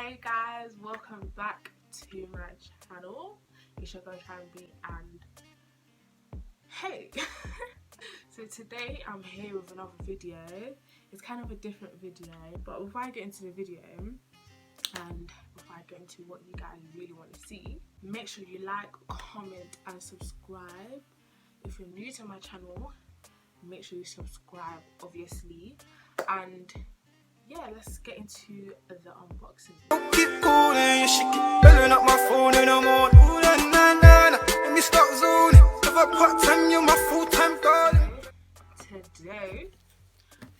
Hey guys, welcome back to my channel. It's your girl Tramby and hey. So today I'm here with another video. It's kind of a different video, but before I get into the video and before I get into what you guys really want to see, make sure you like, comment and subscribe. If you're new to my channel, make sure you subscribe obviously, and yeah, let's get into the unboxing. Keep calling, she keep belling up my phone in the morning. Ooh, na, na, na. Let me start zoning. If I part time, you're my full time darling. Today,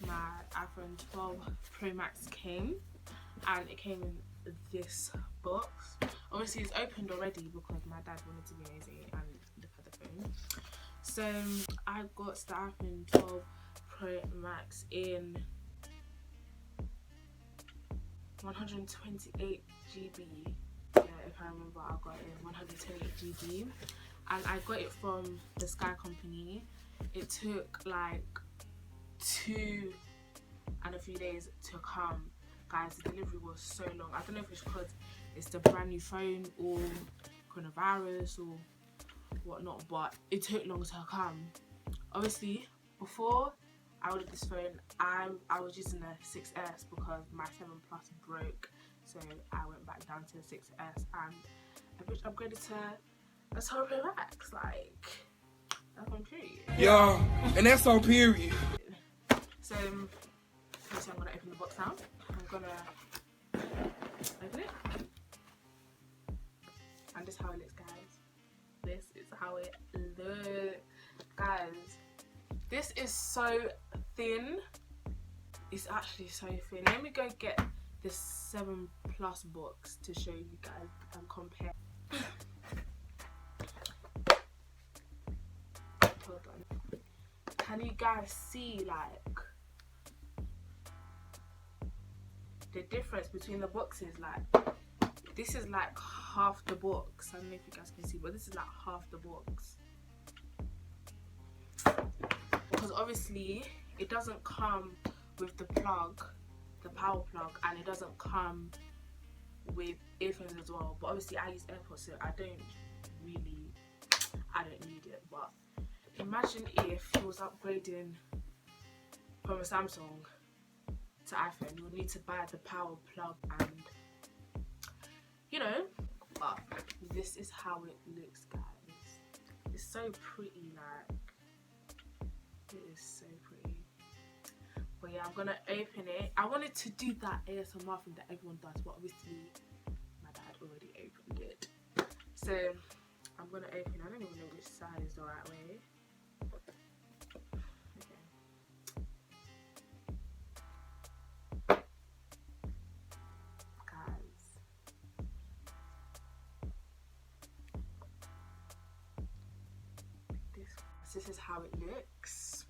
my iPhone 12 Pro Max came, and it came in this box. Obviously, it's opened already because my dad wanted to be nosy and look at the phone. So I got the iPhone 12 Pro Max in 128 GB. Yeah, if I remember, I got it in 128 GB, and I got it from the Sky company. It took like 2 and a few days to come, guys. The delivery was so long. I don't know if it's because it's the brand new phone or coronavirus or whatnot, but it took long to come. Obviously, before I ordered this phone, I was using the 6S because my 7 Plus broke, so I went back down to the 6S and I bitch upgraded to a 12 Pro Max. Like, that's on period. Yeah, and that's on period. So obviously I'm gonna open the box now. I'm gonna open it, and this is how it looks, guys. This is how it looks, guys. This is so thin. It's actually so thin. Let me go get this 7 Plus box to show you guys and compare. Hold on. Can you guys see like the difference between the boxes? Like, this is like half the box. I don't know if you guys can see, but this is like half the box. Because obviously it doesn't come with the plug, the power plug, and it doesn't come with earphones as well. But obviously I use AirPods, so I don't need it. But imagine if you was upgrading from a Samsung to iPhone, you would need to buy the power plug, and you know. But this is how it looks, guys. It's so pretty, like. It is so pretty. But yeah, I'm gonna open it. I wanted to do that ASMR thing that everyone does, but obviously my dad already opened it. So I'm gonna open it. I don't even know which side is the right way. Okay. Guys. This is how it looks.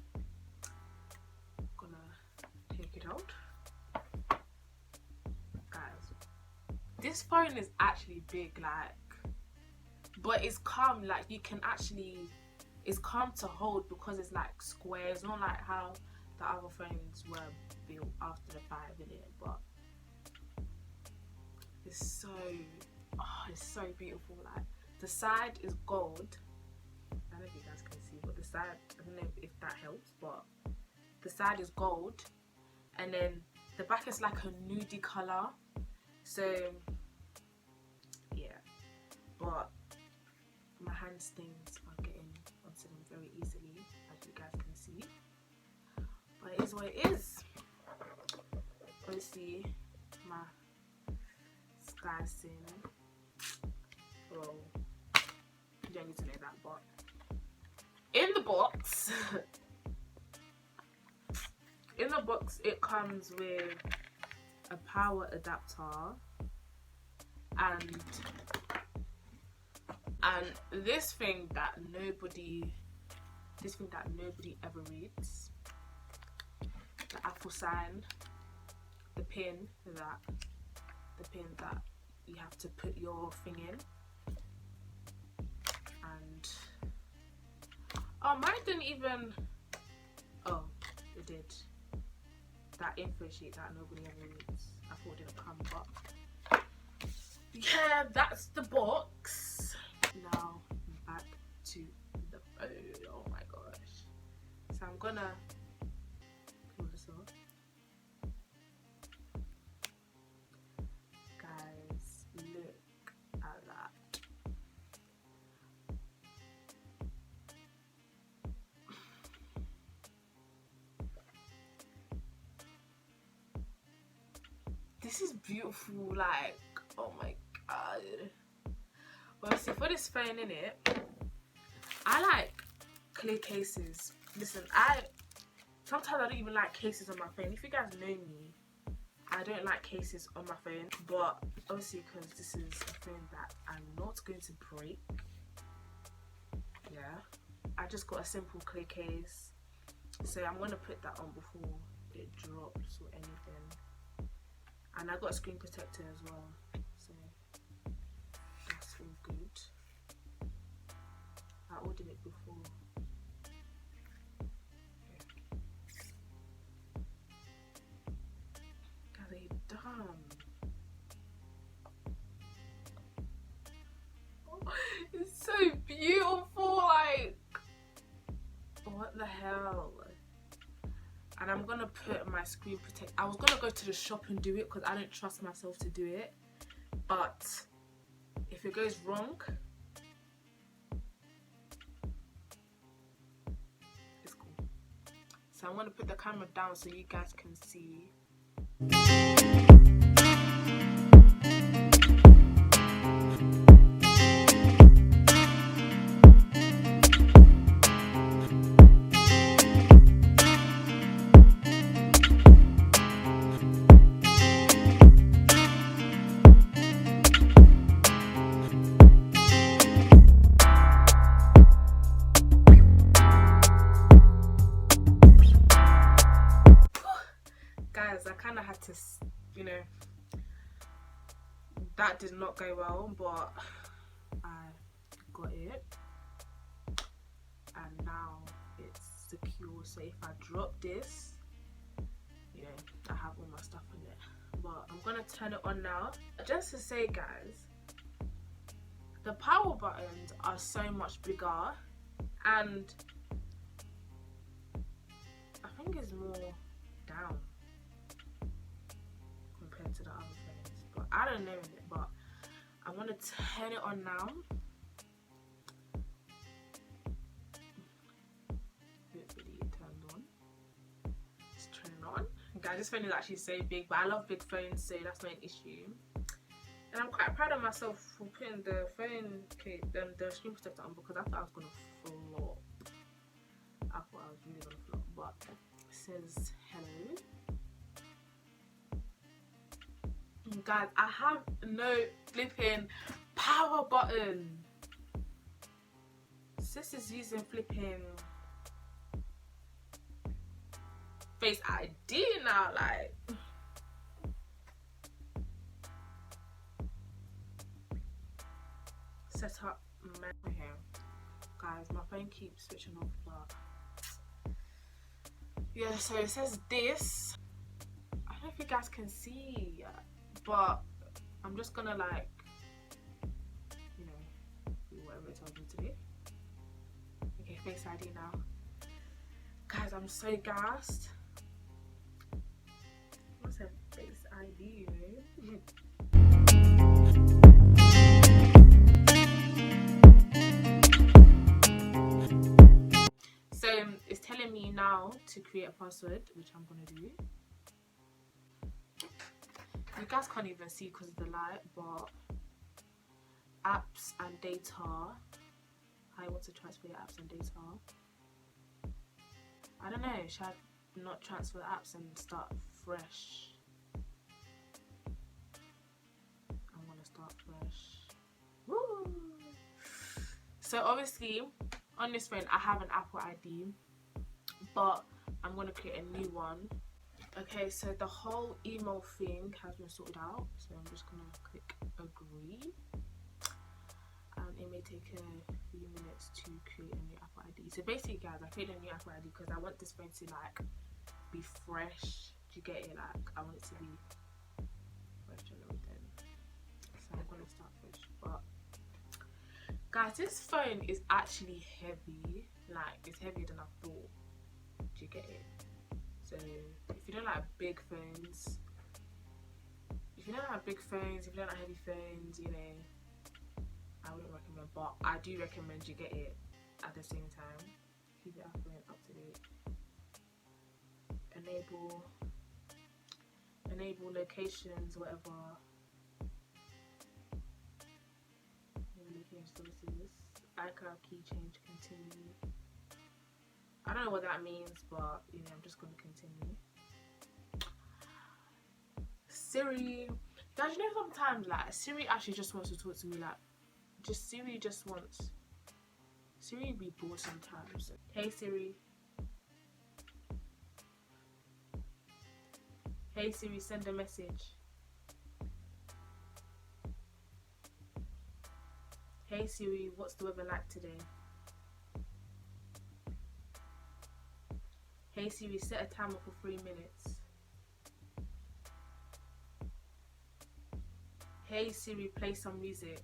Take it out, guys. This phone is actually big, like, but it's calm. Like, you can actually, it's calm to hold because it's like square. It's not like how the other phones were built after the 5 in it, but it's so, oh, it's so beautiful. Like, the side is gold. I don't know if you guys can see, but the side, I don't know if that helps, but the side is gold. And then the back is like a nudie colour. So yeah, but my hand stains are getting onto them very easily, as you guys can see. But it is what it is. Obviously my Sky SIM. Well, you don't need to know that, but in the box in the box it comes with a power adapter and this thing that nobody ever reads, the Apple sign, the pin that you have to put your thing in. And oh, mine didn't even, oh, it did. That info sheet that nobody ever reads. I thought it didn't come, but yeah, that's the box. Now back to the phone. Oh my gosh. So I'm gonna pull this off. Guys, look at that. This is beautiful, like, oh my god. Obviously for this phone in it, I like clear cases. Listen, sometimes I don't even like cases on my phone. If you guys know me, I don't like cases on my phone, but obviously because this is a phone that I'm not going to break, yeah, I just got a simple clear case. So I'm gonna put that on before it drops or anything. And I got a screen protector as well, so that's all good. I ordered it before. Guys, are you dumb? Oh, it's so beautiful, like, what the hell? And I'm gonna put my screen protector. I was gonna go to the shop and do it because I don't trust myself to do it, but if it goes wrong, it's cool. So I'm gonna put the camera down so you guys can see. Guys, I kind of had to, you know, that did not go well, but I got it and now it's secure. So if I drop this, you know, I have all my stuff in it. But I'm gonna turn it on now. Just to say, guys, the power buttons are so much bigger, and I think it's more down compared to the other phones, but I don't know it. But I'm gonna turn it on now. Hopefully it turned on. Let's turn it on. Guys, this phone is actually so big, but I love big phones, so that's not an issue. And I'm quite proud of myself for putting the phone, the screen protector on, because I thought I was gonna flop. I thought I was really gonna flop, but it says hello. Guys, I have no flipping power button. Sis is using flipping Face ID now, like. Set up my hair. Guys, my phone keeps switching off, but yeah, so it says this. I don't know if you guys can see, but I'm just gonna, like, you know, do whatever it tells me to do. Okay, Face ID now. Guys, I'm so gassed. What's a Face ID, you know? So it's telling me now to create a password, which I'm gonna do. You guys can't even see because of the light, but apps and data. I want to transfer your apps and data. I don't know, should I not transfer the apps and start fresh? I'm gonna start fresh. Woo! So obviously on this phone I have an Apple ID, but I'm gonna create a new one. Okay, so the whole email thing has been sorted out, so I'm just gonna click agree, and it may take a few minutes to create a new Apple ID. So basically, guys, I created a new Apple ID because I want this phone to, like, be fresh. Do you get it? Like, I want it to be fresh and everything. So I'm gonna start fresh. Guys, this phone is actually heavy. Like, it's heavier than I thought. Do you get it? So if you don't like big phones, if you don't like heavy phones, you know, I wouldn't recommend, but I do recommend you get it at the same time. Keep your phone up to date. Enable locations, whatever. Location sources. iCloud key change, continue. I don't know what that means, but you know, I'm just gonna continue. Siri, guys, you know, sometimes like Siri actually just wants to talk to me, like Siri be bored sometimes. Hey Siri. Hey Siri, send a message. Hey Siri, what's the weather like today? Hey Siri, set a timer for 3 minutes. Hey Siri, play some music.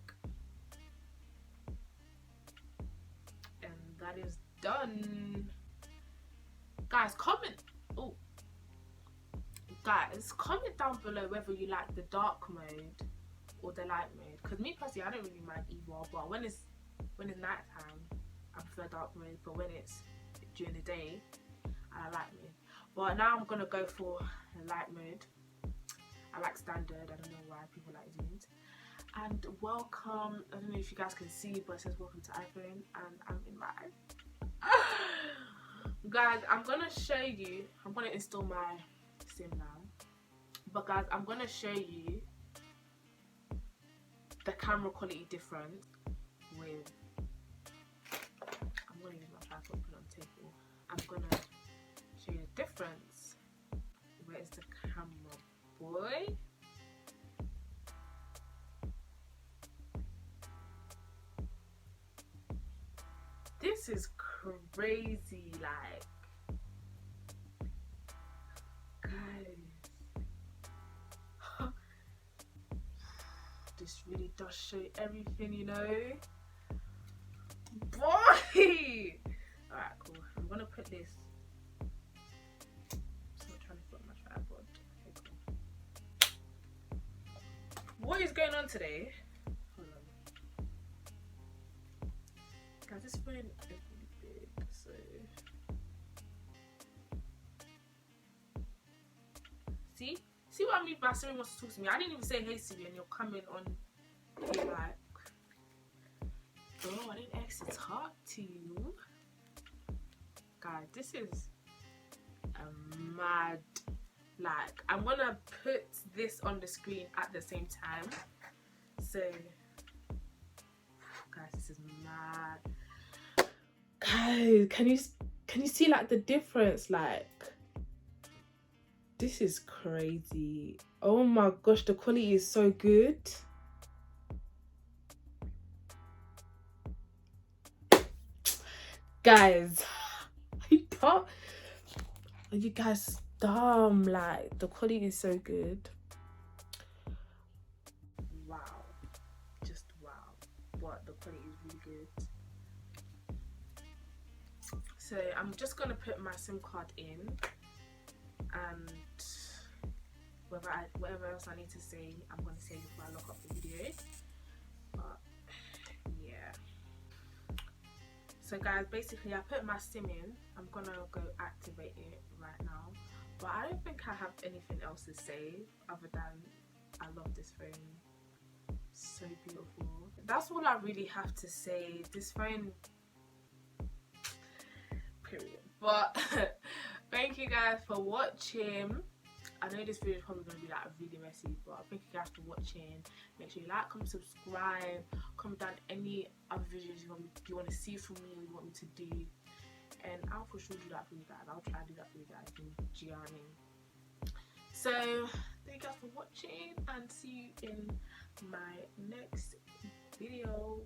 And that is done. Guys, comment down below whether you like the dark mode or the light mode, because me personally, I don't really mind either, but when it's night time, I prefer dark mode, but when it's during the day, I like mode. But now I'm gonna go for light mode. I like standard. I don't know why people like zoomed. And welcome, I don't know if you guys can see, but it says welcome to iPhone, and I'm in my guys, I'm gonna install my sim now, but guys, I'm gonna show you the camera quality difference with, I'm gonna use my tripod, put it on the table. I'm gonna show you the difference. Where's the camera, boy? This is crazy, like, guys. This really does show everything, you know. Boy! Alright, cool. I'm gonna put this. I'm not trying to put my tripod. Okay, cool. What is going on today? Hold on. Guys, this phone is really big, so. See what I mean by Siri wants to talk to me? I didn't even say hey Siri, and you're coming on here like, oh, I didn't ask to talk to you. Guys, this is a mad, like, I'm gonna put this on the screen at the same time. So, guys, this is mad. Guys, can you see like the difference? Like, this is crazy. Oh my gosh, the quality is so good. Guys, are you guys dumb? Like, the quality is so good. Wow, just wow. But the quality is really good. So I'm just gonna put my SIM card in, and whatever else I need to say, I'm gonna say before I lock up the video. But yeah. So guys, basically I put my SIM in. I'm gonna go activate it right now. But I don't think I have anything else to say other than I love this phone. So beautiful. That's all I really have to say. This phone, period. But thank you guys for watching. I know this video is probably going to be like really messy, but thank you guys for watching. Make sure you like, comment, subscribe, comment down any other videos you want to see from me or you want me to do, and I'll for sure do that for you guys. I'll try to do that for you guys. Do you know what I mean? So thank you guys for watching, and see you in my next video.